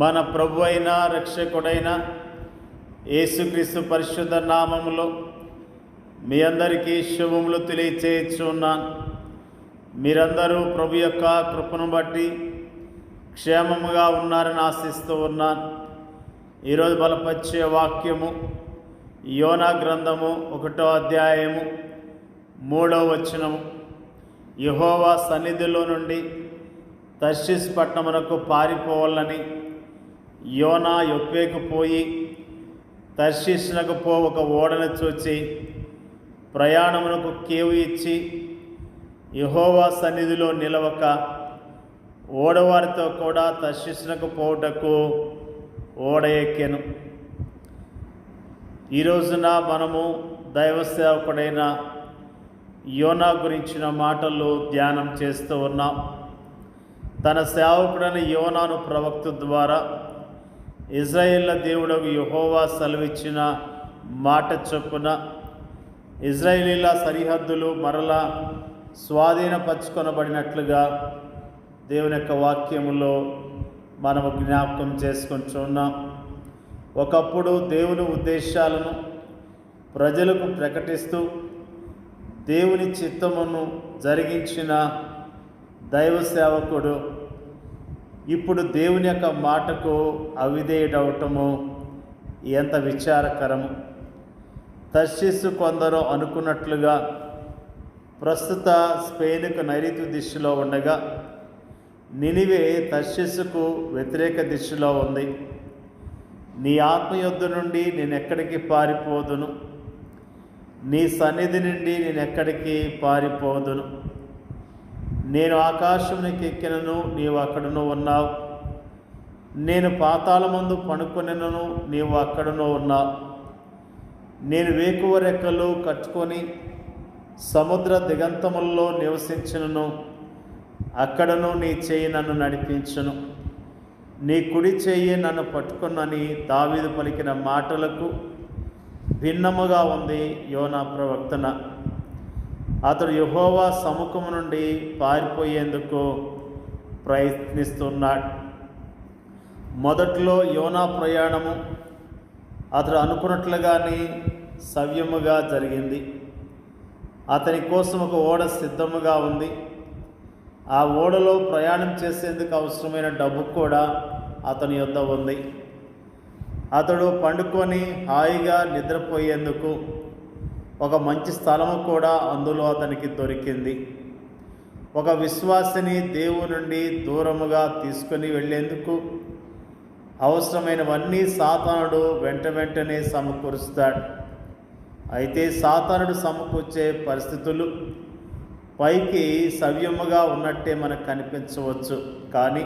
మన ప్రభు అయిన రక్షకుడైన యేసుక్రీస్తు పరిశుద్ధ నామములో మీ అందరికీ శుభములు తెలియచేయుచున్నాను. మీరందరూ ప్రభు యొక్క కృపను బట్టి క్షేమముగా ఉన్నారని ఆశిస్తూ ఉన్నాను. ఈరోజు బలపరిచే వాక్యము యోనా గ్రంథము 1వ అధ్యాయము 3వ వచనము. యెహోవా సన్నిధిలో నుండి తర్షీషు పట్టణమునకు పారిపోవాలని యోనా యొప్పేకు పోయి తర్షీషునకు ఒక ఓడను చూచి ప్రయాణమునకు కేవు ఇచ్చి యెహోవా సన్నిధిలో నిలవక ఓడవారితో కూడా తర్షీషునకు పోవుటకు ఓడ ఎక్కెను. ఈ రోజున మనము దైవ సేవకుడైన యోనా గురించిన మాటలు ధ్యానం చేస్తూ ఉన్నాం. తన సేవకుడైన యోనాను ప్రవక్త ద్వారా ఇజ్రాయేళ్ల దేవుడకు యెహోవా సెలవిచ్చిన మాట చొప్పున ఇజ్రాయేలీల సరిహద్దులు మరలా స్వాధీనపరచుకొనబడినట్లుగా దేవుని యొక్క వాక్యములో మనము జ్ఞాపకం చేసుకుంటున్నాం. ఒకప్పుడు దేవుని ఉద్దేశాలను ప్రజలకు ప్రకటిస్తూ దేవుని చిత్తమును జరిగించిన దైవ సేవకుడు ఇప్పుడు దేవుని యొక్క మాటకు అవిధేయుడవటము ఎంత విచారకరము. తర్షీషు కొందరు అనుకున్నట్లుగా ప్రస్తుత స్పెయిన్కు నైరుతి దిశలో ఉండగా నినివే తర్షీషుకు వ్యతిరేక దిశలో ఉంది. నీ ఆత్మయుద్ధ నుండి నేనెక్కడికి పారిపోదును, నీ సన్నిధి నుండి నేనెక్కడికి పారిపోదును. నేను ఆకాశమునికి ఎక్కినను, నీవు అక్కడను ఉన్నావు. నేను పాతాళమందు పడుకొనెనను, నీవు అక్కడను ఉన్నావు. నేను వేకువ రెక్కలు కట్టుకొని సముద్ర దిగంతముల్లో నివసించును, అక్కడను నీ చేయి నన్ను నడిపించును. నీ కుడి చేయి నన్ను పట్టుకున్నని దావీదు పలికిన మాటలకు భిన్నముగా ఉంది యోనా ప్రవక్తన. అతడు యెహోవా సముఖము నుండి పారిపోయేందుకు ప్రయత్నిస్తున్నాడు. మొదట్లో యోనా ప్రయాణము అతడు అనుకున్నట్లుగానే సవ్యముగా జరిగింది. అతని కోసం ఒక ఓడ సిద్ధముగా ఉంది. ఆ ఓడలో ప్రయాణం చేసేందుకు అవసరమైన డబ్బు కూడా అతని యొద్ద ఉంది. అతడు పండుకొని హాయిగా నిద్రపోయేందుకు ఒక మంచి స్థలము కూడా అందులో అతనికి దొరికింది. ఒక విశ్వాసిని దేవుని నుండి దూరముగా తీసుకొని వెళ్ళేందుకు అవసరమైనవన్నీ సాతానుడు వెంటనే సమకూరుస్తాడు. అయితే సాతానుడు సమకూర్చే పరిస్థితులు పైకి సవ్యముగా ఉన్నట్టే మనకు కనిపించవచ్చు, కానీ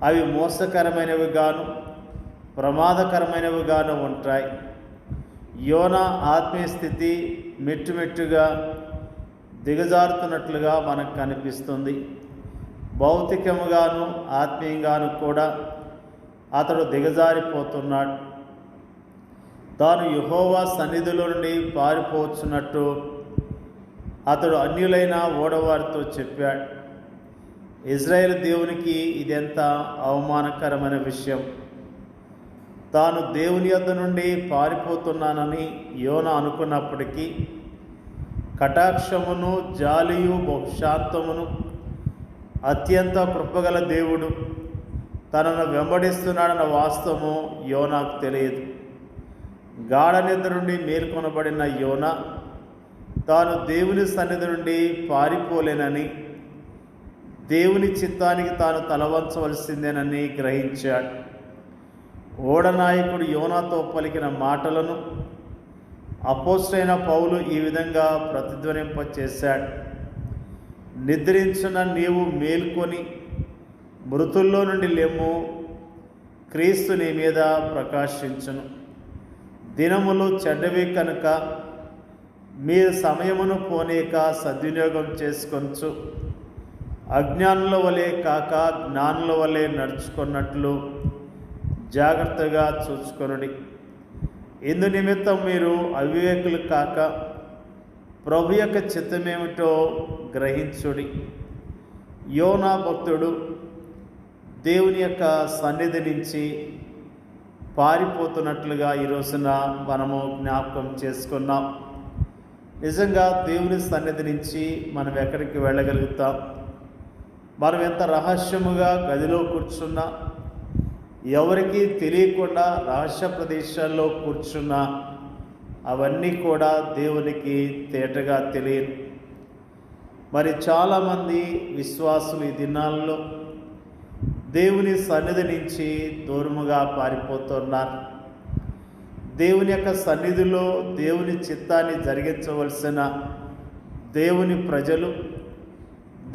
అవి మోసకరమైనవిగాను ప్రమాదకరమైనవిగాను ఉంటాయి. యోనా ఆత్మీయ స్థితి మెట్టుమెట్టుగా దిగజారుతున్నట్లుగా మనకు కనిపిస్తుంది. భౌతికముగాను ఆత్మీయంగాను కూడా అతడు దిగజారిపోతున్నాడు. తాను యెహోవా సన్నిధిలో నుండి పారిపోవచ్చున్నట్టు అతడు అన్యులైన ఓడవారితో చెప్పాడు. ఇజ్రాయేల్ దేవునికి ఇదెంత అవమానకరమైన విషయం. తాను దేవుని యొద్ద నుండి పారిపోతున్నానని యోనా అనుకున్నప్పటికీ కటాక్షమును జాలియు బహుశాంతమును అత్యంత కృపగల దేవుడు తనను వెంబడిస్తున్నాడన్న వాస్తవము యోనాకు తెలియదు. గాఢ నిద్ర నుండి మేల్కొనబడిన యోనా తాను దేవుని సన్నిధి నుండి పారిపోలేనని, దేవుని చిత్తానికి తాను తలవంచవలసిందేనని గ్రహించాడు. ఓడనాయకుడు యోనాతో పలికిన మాటలను అపోస్తలుడైన పౌలు ఈ విధంగా ప్రతిధ్వనింపచేశాడు. నిద్రించిన నీవు మేల్కొని మృతుల్లో నుండి లెమ్ము, క్రీస్తు నీ మీద ప్రకాశించును. దినములు చెడ్డవి కనుక మీరు సమయమును పోనీక సద్వినియోగం చేసుకొనచ్చు. అజ్ఞానుల వలె కాక జ్ఞానుల వలె నడుచుకున్నట్లు జాగ్రత్తగా చూచుకొనుడి. ఇందు నిమిత్తం మీరు అవివేకులు కాక ప్రభు యొక్క చిత్తమేమిటో గ్రహించుడి. యోనా భక్తుడు దేవుని యొక్క సన్నిధి నుంచి పారిపోతున్నట్లుగా ఈ రోజున మనము జ్ఞాపకం చేసుకున్నాం. నిజంగా దేవుని సన్నిధి నుంచి మనం ఎక్కడికి వెళ్ళగలుగుతాం? మనం ఎంత రహస్యముగా గదిలో కూర్చున్నా, ఎవరికీ తెలియకుండా రహస్య ప్రదేశాల్లో కూర్చున్నా, అవన్నీ కూడా దేవునికి తేటగా తెలియదు. మరి చాలామంది విశ్వాసులు ఈ దినాల్లో దేవుని సన్నిధి నుంచి దూరముగా పారిపోతున్నారు. దేవుని యొక్క సన్నిధిలో దేవుని చిత్తాన్ని జరిగించవలసిన దేవుని ప్రజలు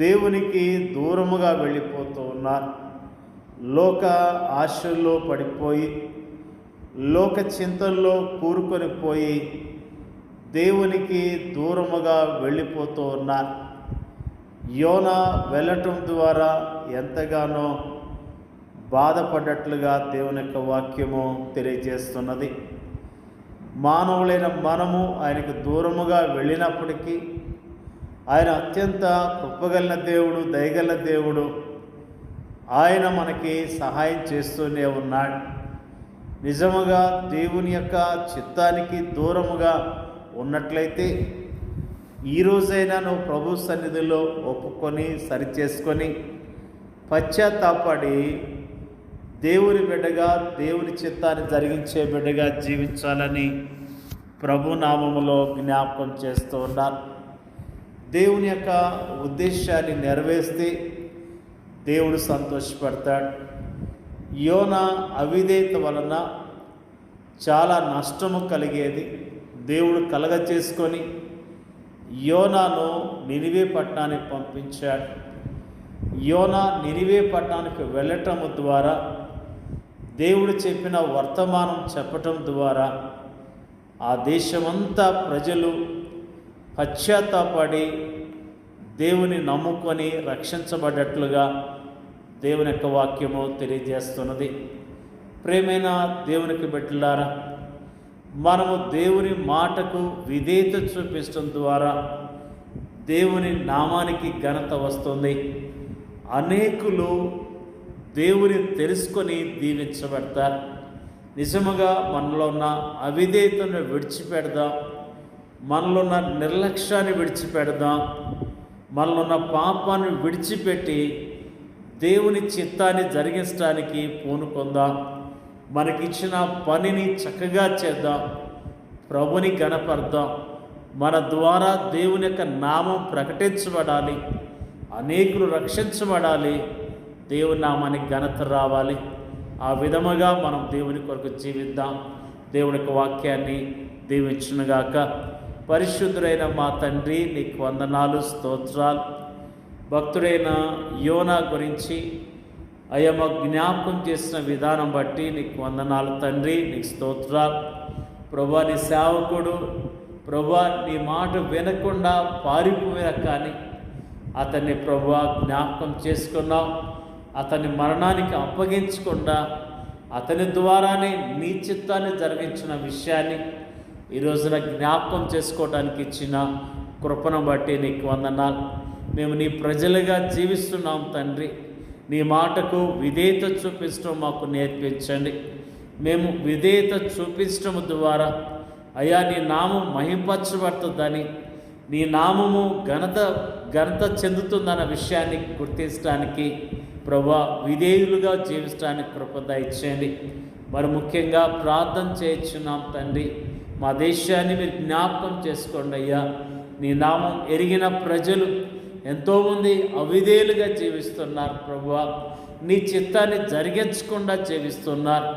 దేవునికి దూరముగా వెళ్ళిపోతూ ఉన్నారు. లోక ఆశల్లో పడిపోయి, లోక చింతల్లో కూరుకొని పోయి దేవునికి దూరముగా వెళ్ళిపోతూ ఉన్నారు. యోనా వెళ్ళటం ద్వారా ఎంతగానో బాధపడ్డట్లుగా దేవుని యొక్క వాక్యము తెలియజేస్తున్నది. మానవులైన మనము ఆయనకు దూరముగా వెళ్ళినప్పటికీ ఆయన అత్యంత కృపగల దేవుడు, దయగల దేవుడు. ఆయన మనకి సహాయం చేస్తూనే ఉన్నాడు. నిజముగా దేవుని యొక్క చిత్తానికి దూరముగా ఉన్నట్లయితే ఈరోజైనా నువ్వు ప్రభు సన్నిధిలో ఒప్పుకొని సరిచేసుకొని పశ్చాత్తాపడి దేవుని బిడ్డగా, దేవుని చిత్తాన్ని జరిగించే బిడ్డగా జీవించాలని ప్రభు నామములో జ్ఞాపకం చేస్తూ ఉన్నారు. దేవుని యొక్క ఉద్దేశాన్ని నెరవేర్స్తే దేవుడు సంతోషపడతాడు. యోనా అవిధేయత వలన చాలా నష్టము కలిగేది. దేవుడు కలగచేసుకొని యోనాను నినివే పట్టణానికి పంపించాడు. యోనా నినివే పట్టణానికి వెళ్ళటము ద్వారా, దేవుడు చెప్పిన వర్తమానం చెప్పటం ద్వారా ఆ దేశమంతా ప్రజలు పశ్చాత్తాపడి దేవుని నమ్ముకొని రక్షించబడ్డట్లుగా దేవుని యొక్క వాక్యము తెలియజేస్తున్నది. ప్రేమైన దేవునికి బిడ్డలారా, మనము దేవుని మాటకు విధేయత చూపించడం ద్వారా దేవుని నామానికి ఘనత వస్తుంది. అనేకులు దేవుని తెలుసుకొని దీవించబడతారు. నిజముగా మనలో ఉన్న అవిధేయతను విడిచిపెడదాం, మనలో ఉన్న నిర్లక్ష్యాన్ని విడిచిపెడదాం, మనలో ఉన్న పాపాన్ని విడిచిపెట్టి దేవుని చిత్తాన్ని జరిగించడానికి పూనుకొందాం. మనకిచ్చిన పనిని చక్కగా చేద్దాం, ప్రభుని గణపడదాం. మన ద్వారా దేవుని యొక్క నామం ప్రకటించబడాలి, అనేకులు రక్షించబడాలి, దేవుని నామానికి ఘనత రావాలి. ఆ విధముగా మనం దేవుని కొరకు జీవిద్దాం. దేవుని యొక్క వాక్యాన్ని దీవించునుగాక. పరిశుద్ధుడైన మా తండ్రి, నీకు వందనాలు, స్తోత్రాలు. భక్తుడైన యోనా గురించి అయ్యమ్మ జ్ఞాపకం చేసిన విధానం బట్టి నీకు వందనాలు తండ్రి, నీకు స్తోత్రాలు. ప్రభా, నీ సేవకుడు ప్రభా నీ మాట వినకుండా పారిపోయిన కానీ అతన్ని ప్రభా జ్ఞాపకం చేసుకున్నావు. అతన్ని మరణానికి అప్పగించకుండా అతని ద్వారానే నీ చిత్తాన్ని జరిగించిన విషయాన్ని ఈ రోజున జ్ఞాపకం చేసుకోవడానికి ఇచ్చిన కృపను బట్టి నీకు వందనాలు. మేము నీ ప్రజలుగా జీవిస్తున్నాం తండ్రి. నీ మాటకు విధేయత చూపించడం మాకు నేర్పించండి. మేము విధేయత చూపించడం ద్వారా అయ్యా నీ నామం మహింపరచబడుతుందని, నీ నామము ఘనత చెందుతుందన్న విషయాన్ని గుర్తించడానికి ప్రభా విధేయులుగా జీవించడానికి కృప దయచేయండి. మరి ముఖ్యంగా ప్రార్థన చేయించున్నాం తండ్రి. మా దేశాన్ని మీరు జ్ఞాపకం చేసుకోండి అయ్యా. నీ నామం ఎరిగిన ప్రజలు ఎంతోమంది అవిధేయులుగా జీవిస్తున్నారు ప్రభువా. నీ చిత్తాన్ని జరిగించకుండా జీవిస్తున్నారు.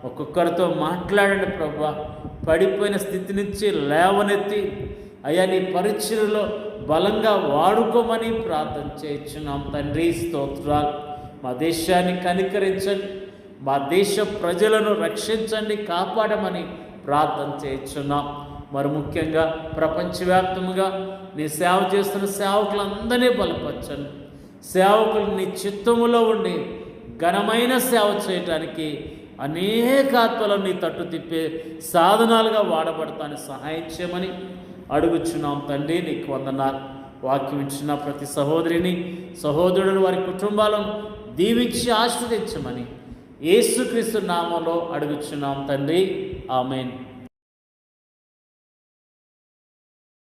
ఒక్కొక్కరితో మాట్లాడండి ప్రభువా. పడిపోయిన స్థితి నుంచి లేవనెత్తి అయ్యా నీ పరిచర్యలో బలంగా వాడుకోమని ప్రార్థన చేయించున్నాం తండ్రి. స్తోత్రాలు. మా దేశాన్ని కనికరించండి, మా దేశ ప్రజలను రక్షించండి, కాపాడమని ప్రార్థన చేయించున్నాం. మరి ముఖ్యంగా ప్రపంచవ్యాప్తంగా నీ సేవ చేస్తున్న సేవకులందరినీ బలపరచండి. సేవకులు నీ చిత్తములో ఉండి ఘనమైన సేవ చేయటానికి అనేక ఆత్మలను నీ తట్టు తిప్పే సాధనాలుగా వాడబడతాని సహాయం చేయమని అడుగుచున్నాం తండ్రి. నీకు వందనాలు. వాక్యం ఇచ్చిన ప్రతి సహోదరిని, సహోదరుడు, వారి కుటుంబాలను దీవించి ఆశీర్వదించమని యేసుక్రీస్తు నామములో అడుగుచున్నాం తండ్రి. ఆమేన్.